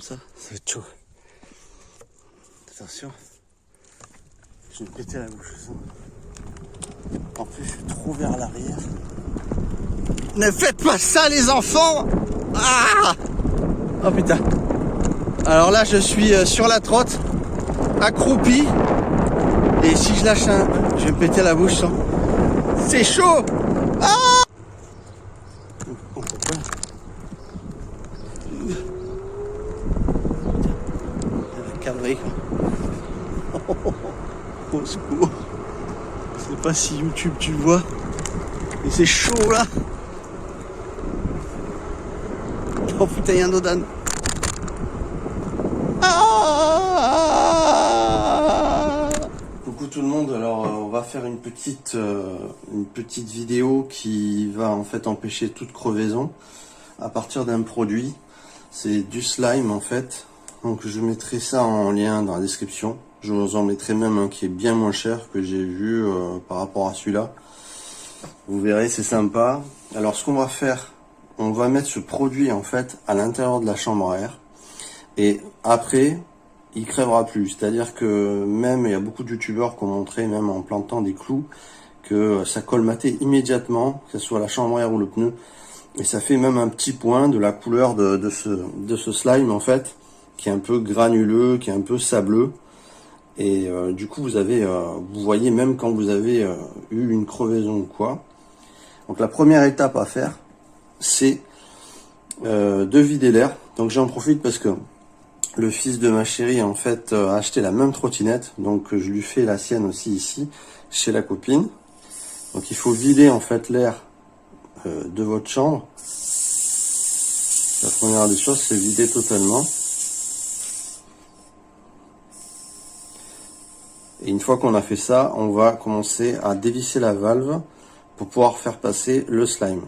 comme ça va être chaud. Attention, je vais me péter la bouche. En plus, je suis trop vers l'arrière. Ne faites pas ça, les enfants! Ah! Oh putain. Alors là, je suis sur la trotte, accroupi. Et si je lâche un... Je vais me péter la bouche sans... C'est chaud! Ah! On peut pas. La cavalerie, quoi. Au secours. Je sais pas si YouTube tu le vois. Mais c'est chaud là. Oh putain, il y a un Dodan. Coucou tout le monde, alors on va faire une petite vidéo qui va en fait empêcher toute crevaison à partir d'un produit. C'est du slime en fait. Donc je mettrai ça en lien dans la description. Je vous en mettrai même un qui est bien moins cher que j'ai vu par rapport à celui-là. Vous verrez, c'est sympa. Alors ce qu'on va faire, on va mettre ce produit en fait à l'intérieur de la chambre à air. Et après, il crèvera plus. C'est-à-dire que même, il y a beaucoup de youtubeurs qui ont montré, même en plantant des clous, que ça colmatait immédiatement, que ce soit la chambre à air ou le pneu. Et ça fait même un petit point de la couleur de ce slime en fait, qui est un peu granuleux, qui est un peu sableux. Et du coup, vous voyez même quand vous avez eu une crevaison ou quoi. Donc la première étape à faire, c'est de vider l'air. Donc j'en profite parce que le fils de ma chérie en fait a acheté la même trottinette, donc je lui fais la sienne aussi ici chez la copine. Donc il faut vider en fait l'air de votre chambre. La première des choses, c'est vider totalement. Et une fois qu'on a fait ça, on va commencer à dévisser la valve pour pouvoir faire passer le slime.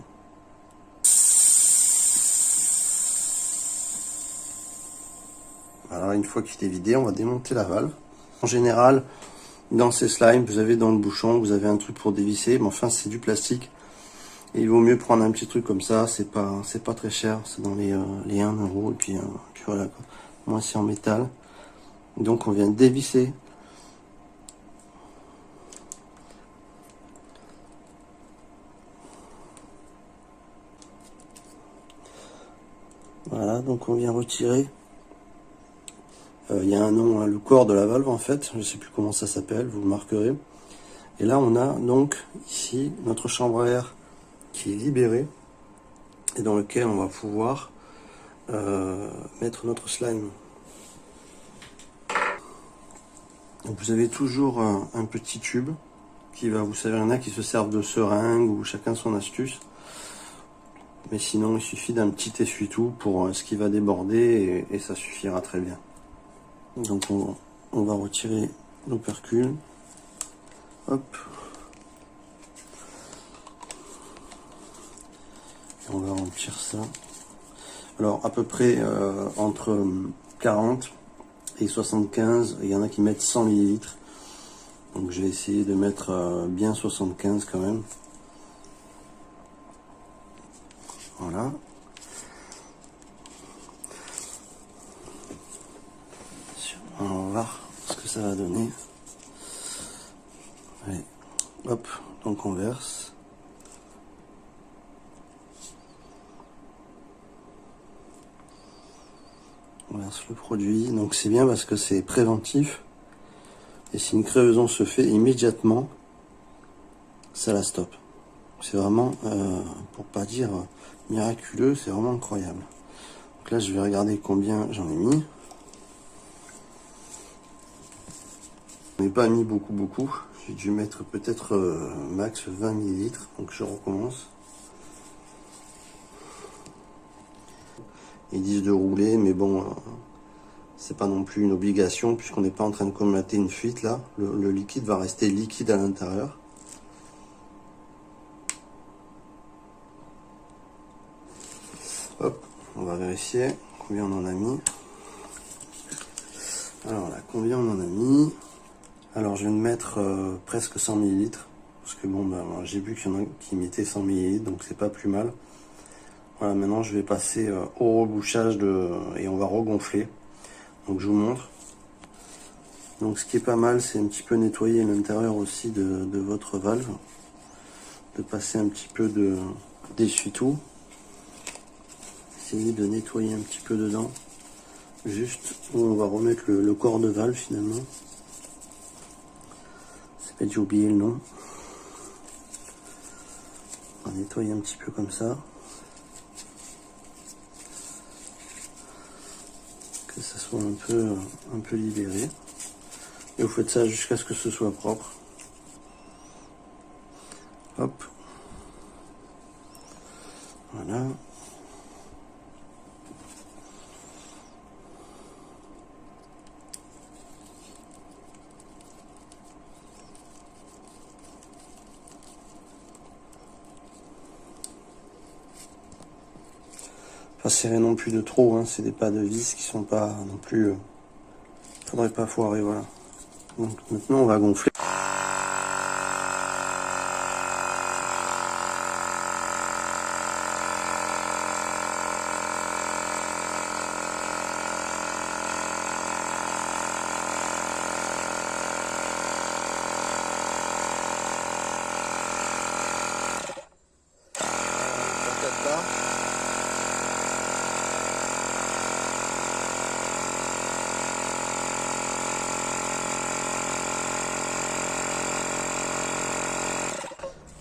Alors une fois qu'il est vidé, on va démonter la valve. En général, dans ces slimes, vous avez dans le bouchon, vous avez un truc pour dévisser, mais enfin c'est du plastique. Et il vaut mieux prendre un petit truc comme ça, c'est pas très cher, c'est dans les 1 euro, et puis voilà quoi. Moi c'est en métal. Donc on vient dévisser. Voilà, donc on vient retirer. Il y a un nom, hein, le corps de la valve en fait, je sais plus comment ça s'appelle, vous le marquerez. Et là on a donc ici notre chambre à air qui est libérée et dans lequel on va pouvoir mettre notre slime. Donc vous avez toujours un petit tube qui va vous servir. Il y en a qui se servent de seringue ou chacun son astuce. Mais sinon il suffit d'un petit essuie-tout pour ce qui va déborder et ça suffira très bien. Donc on va retirer l'opercule. Hop. Et on va remplir ça. Alors à peu près entre 40 et 75, il y en a qui mettent 100 ml. Donc je vais essayer de mettre bien 75 quand même. Voilà. On va voir ce que ça va donner. Allez, hop, donc on verse. On verse le produit. Donc c'est bien parce que c'est préventif. Et si une crevaison se fait immédiatement, ça la stoppe. C'est vraiment, pour pas dire miraculeux, c'est vraiment incroyable. Donc là, je vais regarder combien j'en ai mis. Je n'ai pas mis beaucoup. J'ai dû mettre peut-être max 20 ml. Donc je recommence. Ils disent de rouler, mais bon, c'est pas non plus une obligation puisqu'on n'est pas en train de colmater une fuite là. Le liquide va rester liquide à l'intérieur. Hop, on va vérifier combien on en a mis. Alors là, combien on en a mis? Alors je vais mettre presque 100 ml. Parce que bon, ben, j'ai vu qu'il y en a qui mettaient 100 ml, donc c'est pas plus mal. Voilà, maintenant je vais passer au rebouchage et on va regonfler. Donc je vous montre. Donc ce qui est pas mal, c'est un petit peu nettoyer l'intérieur aussi de votre valve. De passer un petit peu d'essuie-tout. Essayer de nettoyer un petit peu dedans. Juste où on va remettre le corps de valve finalement. C'est pas, j'ai oublié le nom. On va nettoyer un petit peu comme ça. Que ça soit un peu libéré. Et vous faites ça jusqu'à ce que ce soit propre. Hop. Voilà. Pas serrer non plus de trop, hein. C'est des pas de vis qui sont pas non plus... faudrait pas foirer, voilà. Donc maintenant on va gonfler.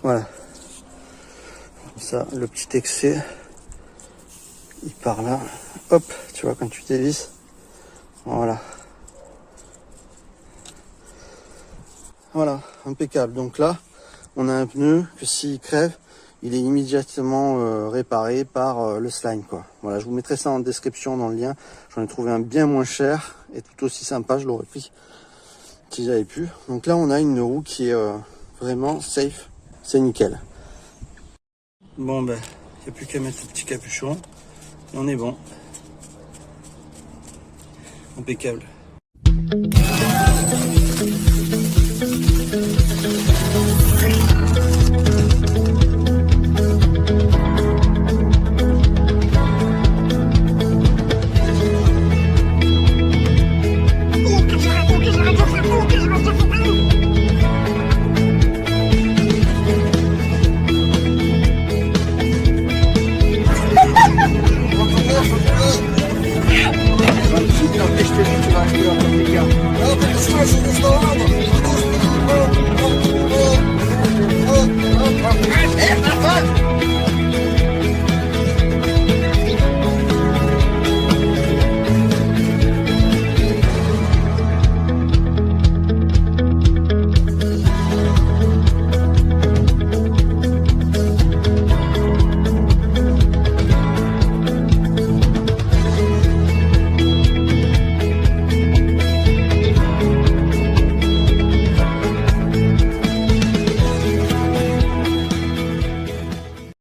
Voilà. Comme ça, le petit excès, il part là. Hop, tu vois, quand tu dévisses. Voilà. Voilà, impeccable. Donc là, on a un pneu que s'il crève, il est immédiatement réparé par le slime, quoi. Voilà, je vous mettrai ça en description dans le lien. J'en ai trouvé un bien moins cher et tout aussi sympa, je l'aurais pris si j'avais pu. Donc là, on a une roue qui est vraiment safe. C'est nickel. Bon, ben, il n'y a plus qu'à mettre le petit capuchon. Et on est bon. Impeccable. Tu vas acheter un petit gars. Non, mais c'est ça, c'est